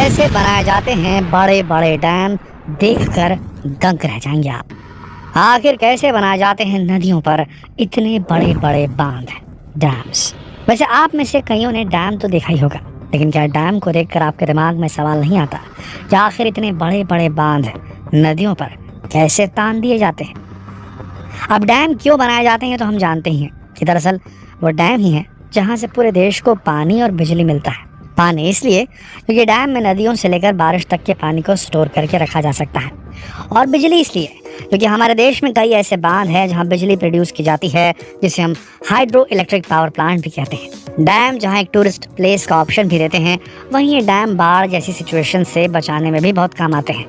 कैसे बनाए जाते हैं बड़े बड़े डैम, देखकर दंग रह जाएंगे आप। आखिर कैसे बनाए जाते हैं नदियों पर इतने बड़े बड़े बांध, डैम्स। वैसे आप में से कईयों ने डैम तो देखा ही होगा, लेकिन क्या डैम को देखकर आपके दिमाग में सवाल नहीं आता कि आखिर इतने बड़े बड़े बांध नदियों पर कैसे तान दिए जाते हैं। अब डैम क्यों बनाए जाते हैं तो हम जानते ही हैं कि दरअसल वो डैम ही है जहाँ से पूरे देश को पानी और बिजली मिलता है। पानी इसलिए क्योंकि डैम में नदियों से लेकर बारिश तक के पानी को स्टोर करके रखा जा सकता है, और बिजली इसलिए क्योंकि हमारे देश में कई ऐसे बांध हैं जहां बिजली प्रोड्यूस की जाती है, जिसे हम हाइड्रो इलेक्ट्रिक पावर प्लांट भी कहते हैं। डैम जहां एक टूरिस्ट प्लेस का ऑप्शन भी देते हैं, वहीं ये डैम बाढ़ जैसी सिचुएशन से बचाने में भी बहुत काम आते हैं।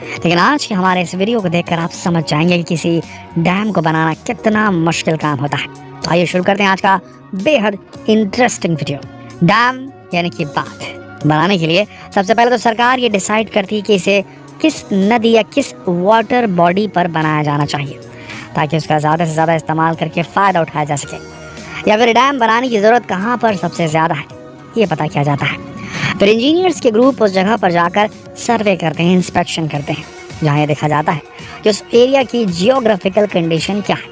लेकिन आज के हमारे इस वीडियो को देखकर आप समझ जाएंगे कि किसी डैम को बनाना कितना मुश्किल काम होता है। तो आइए शुरू करते हैं आज का बेहद इंटरेस्टिंग वीडियो। डैम यानी कि बांध बनाने के लिए सबसे पहले तो सरकार ये डिसाइड करती है कि इसे किस नदी या किस वाटर बॉडी पर बनाया जाना चाहिए, ताकि उसका ज़्यादा से ज़्यादा इस्तेमाल करके फ़ायदा उठाया जा सके। या फिर डैम बनाने की ज़रूरत कहाँ पर सबसे ज़्यादा है, ये पता किया जाता है। फिर इंजीनियर्स के ग्रुप उस जगह पर जाकर सर्वे करते हैं, इंस्पेक्शन करते हैं, जहाँ ये देखा जाता है कि उस एरिया की जियोग्राफिकल कंडीशन क्या है,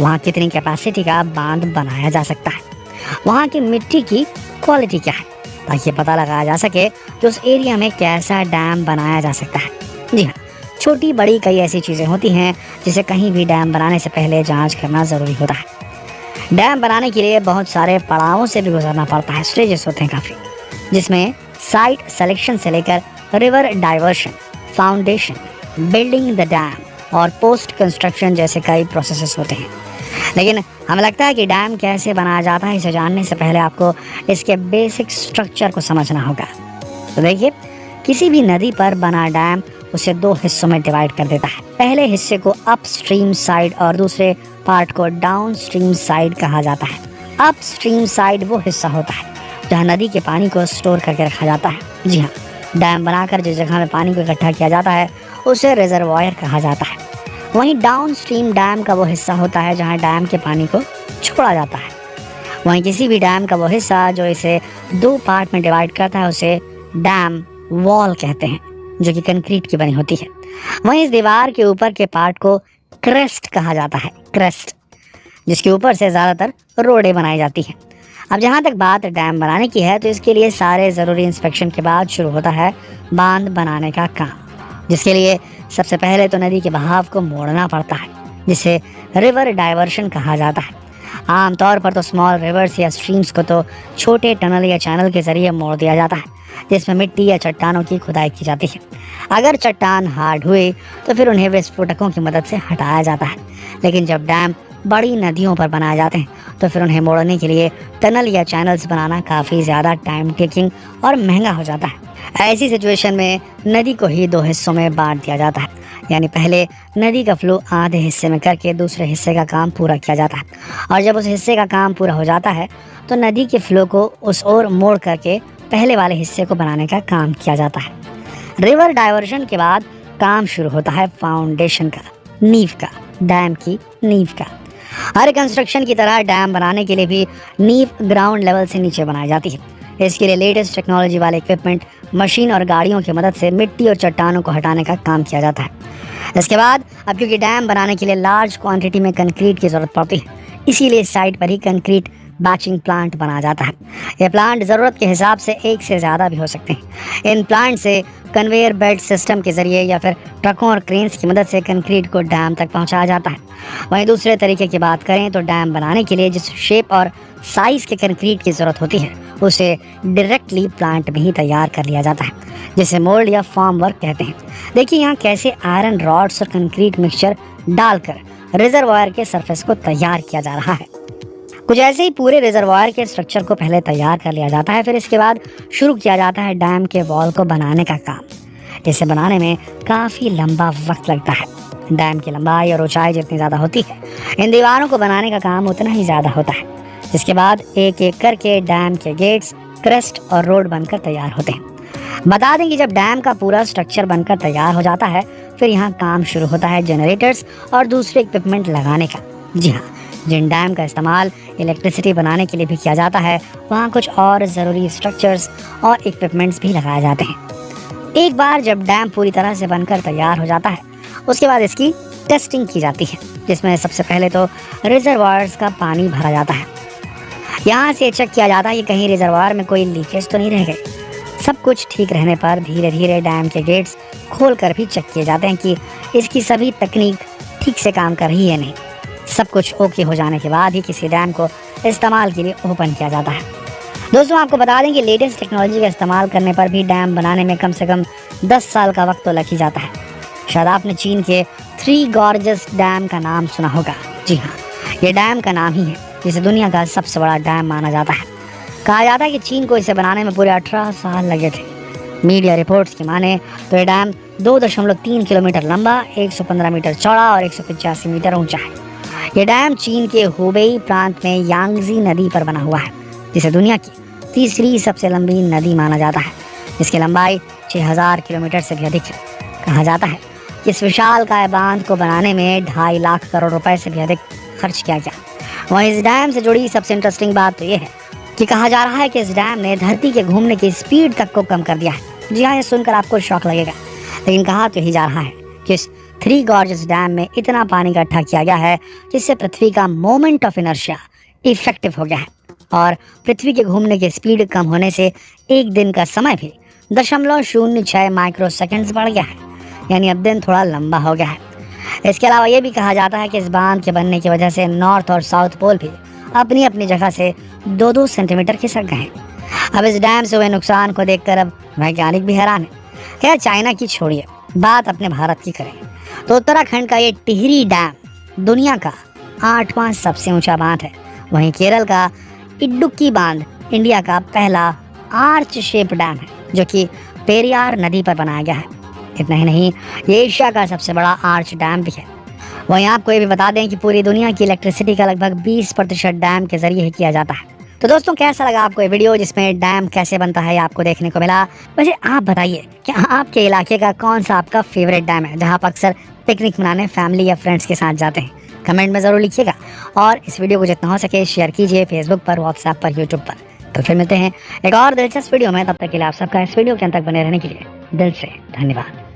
वहाँ कितनी कैपेसिटी का बांध बनाया जा सकता है, वहाँ की मिट्टी की क्वालिटी क्या है, ताकि पता लगाया जा सके कि उस एरिया में कैसा डैम बनाया जा सकता है। जी हाँ, छोटी बड़ी कई ऐसी चीज़ें होती हैं जिसे कहीं भी डैम बनाने से पहले जांच करना ज़रूरी होता है। डैम बनाने के लिए बहुत सारे पड़ावों से भी गुजरना पड़ता है, स्टेजेस होते हैं काफ़ी, जिसमें साइट सिलेक्शन से लेकर river diversion, foundation, building the dam और पोस्ट कंस्ट्रक्शन जैसे कई प्रोसेसेस होते हैं। लेकिन हमें लगता है कि डैम कैसे बनाया जाता है, इसे जानने से पहले आपको इसके बेसिक स्ट्रक्चर को समझना होगा। तो देखिए, किसी भी नदी पर बना डैम उसे दो हिस्सों में डिवाइड कर देता है। पहले हिस्से को अपस्ट्रीम साइड और दूसरे पार्ट को डाउनस्ट्रीम साइड कहा जाता है। अपस्ट्रीम साइड वो हिस्सा होता है जहाँ नदी के पानी को स्टोर करके रखा जाता है। जी हाँ, डैम बनाकर जिस जगह में पानी को इकट्ठा किया जाता है उसे रिजर्वायर कहा जाता है। वहीं डाउनस्ट्रीम डैम का वो हिस्सा होता है जहाँ डैम के पानी को छोड़ा जाता है। वहीं किसी भी डैम का वो हिस्सा जो इसे दो पार्ट में डिवाइड करता है उसे डैम वॉल कहते हैं, जो कि कंक्रीट की बनी होती है। वहीं इस दीवार के ऊपर के पार्ट को क्रेस्ट कहा जाता है, क्रेस्ट, जिसके ऊपर से ज़्यादातर रोडें बनाई जाती हैं। अब जहाँ तक बात डैम बनाने की है, तो इसके लिए सारे ज़रूरी इंस्पेक्शन के बाद शुरू होता है बांध बनाने का काम, जिसके लिए सबसे पहले तो नदी के बहाव को मोड़ना पड़ता है, जिसे रिवर डाइवर्शन कहा जाता है। आमतौर पर तो स्मॉल रिवर्स या स्ट्रीम्स को तो छोटे टनल या चैनल के जरिए मोड़ दिया जाता है, जिसमें मिट्टी या चट्टानों की खुदाई की जाती है। अगर चट्टान हार्ड हुए तो फिर उन्हें विस्फोटकों की मदद से हटाया जाता है। लेकिन जब डैम बड़ी नदियों पर बनाए जाते हैं तो फिर उन्हें मोड़ने के लिए टनल या चैनल्स बनाना काफ़ी ज़्यादा टाइम टेकिंग और महंगा हो जाता है। ऐसी सिचुएशन में नदी को ही दो हिस्सों में बांट दिया जाता है, यानी पहले नदी का फ्लो आधे हिस्से में करके दूसरे हिस्से का काम पूरा किया जाता है, और जब उस हिस्से का काम पूरा हो जाता है तो नदी के फ्लो को उस ओर मोड़ करके पहले वाले हिस्से को बनाने का काम किया जाता है। रिवर डाइवर्शन के बाद काम शुरू होता है फाउंडेशन का, नींव का, डैम की नींव का। हर कंस्ट्रक्शन की तरह डैम बनाने के लिए भी नींव ग्राउंड लेवल से नीचे बनाई जाती है। इसके लिए लेटेस्ट टेक्नोलॉजी वाले इक्विपमेंट, मशीन और गाड़ियों की मदद से मिट्टी और चट्टानों को हटाने का काम किया जाता है। इसके बाद अब क्योंकि डैम बनाने के लिए लार्ज क्वांटिटी में कंक्रीट की ज़रूरत पड़ती है, इसीलिए साइट पर ही कंक्रीट बैचिंग प्लांट बना जाता है। ये प्लांट ज़रूरत के हिसाब से एक से ज़्यादा भी हो सकते हैं। इन प्लांट से कन्वेयर बेल्ट सिस्टम के ज़रिए या फिर ट्रकों और क्रेन्स की मदद से कंक्रीट को डैम तक पहुंचाया जाता है। वहीं दूसरे तरीके की बात करें तो डैम बनाने के लिए जिस शेप और साइज़ के कंक्रीट की ज़रूरत होती है उसे डायरेक्टली प्लांट में ही तैयार कर लिया जाता है, जिसे मोल्ड या फॉर्म वर्क कहते हैं। देखिए यहाँ कैसे आयरन रॉड्स और कंक्रीट मिक्सचर डालकर रिजर्वायर के सरफेस को तैयार किया जा रहा है। कुछ ऐसे ही पूरे रिजर्वायर के स्ट्रक्चर को पहले तैयार कर लिया जाता है, फिर इसके बाद शुरू किया जाता है डैम के वॉल को बनाने का काम। इसे बनाने में काफ़ी लंबा वक्त लगता है। डैम की लंबाई और ऊंचाई जितनी ज़्यादा होती है, इन दीवारों को बनाने का काम उतना ही ज़्यादा होता है। जिसके बाद एक एक करके डैम के गेट्स, क्रेस्ट और रोड बनकर तैयार होते हैं। बता दें कि जब डैम का पूरा स्ट्रक्चर बनकर तैयार हो जाता है, फिर यहाँ काम शुरू होता है जनरेटर्स और दूसरे इक्विपमेंट लगाने का। जी हाँ, जिन डैम का इस्तेमाल इलेक्ट्रिसिटी बनाने के लिए भी किया जाता है, वहाँ कुछ और ज़रूरी स्ट्रक्चर्स और इक्विपमेंट्स भी लगाए जाते हैं। एक बार जब डैम पूरी तरह से बनकर तैयार हो जाता है, उसके बाद इसकी टेस्टिंग की जाती है, जिसमें सबसे पहले तो रिजर्वायर्स का पानी भरा जाता है। यहाँ से चेक किया जाता है कि कहीं रिजर्वायर में कोई लीकेज तो नहीं रह गई। सब कुछ ठीक रहने पर धीरे धीरे डैम के गेट्स खोलकर भी चेक किए जाते हैं कि इसकी सभी तकनीक ठीक से काम कर रही है नहीं। सब कुछ ओके हो जाने के बाद ही किसी डैम को इस्तेमाल के लिए ओपन किया जाता है। दोस्तों, आपको बता दें कि लेटेस्ट टेक्नोलॉजी का इस्तेमाल करने पर भी डैम बनाने में कम से कम 10 साल का वक्त तो लग ही जाता है। शायद आपने चीन के 3 गॉर्जस डैम का नाम सुना होगा। जी हाँ, ये डैम का नाम ही है जिसे दुनिया का सबसे बड़ा डैम माना जाता है। कहा जाता है कि चीन को इसे बनाने में पूरे 18 साल लगे थे। मीडिया रिपोर्ट्स की माने तो ये डैम 2.3 किलोमीटर लंबा, 115 मीटर चौड़ा और 185 मीटर ऊंचा है। ये डैम चीन के हुबेई प्रांत में यांगजी नदी पर बना हुआ है, जिसे दुनिया की तीसरी सबसे लंबी नदी माना जाता है, जिसकी लंबाई 6000 किलोमीटर से भी अधिक है। कहा जाता है कि इस विशालकाय बांध को बनाने में 2.5 लाख करोड़ रुपए से भी अधिक खर्च किया गया। वहीं इस डैम से जुड़ी सबसे इंटरेस्टिंग बात तो ये है कि कहा जा रहा है कि इस डैम ने धरती के घूमने की स्पीड तक को कम कर दिया है। जी हाँ, ये सुनकर आपको शौक लगेगा, लेकिन कहा तो ही जा रहा है कि इस 3 गॉर्जस डैम में इतना पानी इकट्ठा किया गया है जिससे पृथ्वी का मोमेंट ऑफ इनर्शिया इफेक्टिव हो गया है और पृथ्वी के घूमने की स्पीड कम होने से एक दिन का समय भी 0.06 माइक्रो सेकेंड्स बढ़ गया है, यानी अब दिन थोड़ा लंबा हो गया है। इसके अलावा ये भी कहा जाता है कि इस बांध के बनने की वजह से नॉर्थ और साउथ पोल भी अपनी अपनी जगह से 2-2 सेंटीमीटर खिसक गए हैं। अब इस डैम से हुए नुकसान को देखकर अब वैज्ञानिक भी हैरान है। खैर, चाइना की छोड़िए, बात अपने भारत की करें तो उत्तराखंड का ये टिहरी डैम दुनिया का 8वां सबसे ऊंचा बांध है। वहीं केरल का इडुक्की बांध इंडिया का पहला आर्च शेप डैम है, जो कि पेरियार नदी पर बनाया गया है। इतना ही नहीं, ये एशिया का सबसे बड़ा आर्च डैम भी है। वहीं आपको ये भी बता दें कि पूरी दुनिया की इलेक्ट्रिसिटी का लगभग 20% डैम के जरिए ही किया जाता है। तो दोस्तों, कैसा लगा आपको ये वीडियो जिसमें डैम कैसे बनता है आपको देखने को मिला? वैसे आप बताइए कि आपके इलाके का कौन सा आपका फेवरेट डैम है जहाँ आप अक्सर पिकनिक मनाने फैमिली या फ्रेंड्स के साथ जाते हैं? कमेंट में ज़रूर लिखिएगा और इस वीडियो को जितना हो सके शेयर कीजिए फेसबुक पर, व्हाट्सएप पर, यूट्यूब पर। तो फिर मिलते हैं एक और दिलचस्प वीडियो में। तब तक के लिए आप सबका इस वीडियो के अंत तक बने रहने के लिए दिल से धन्यवाद।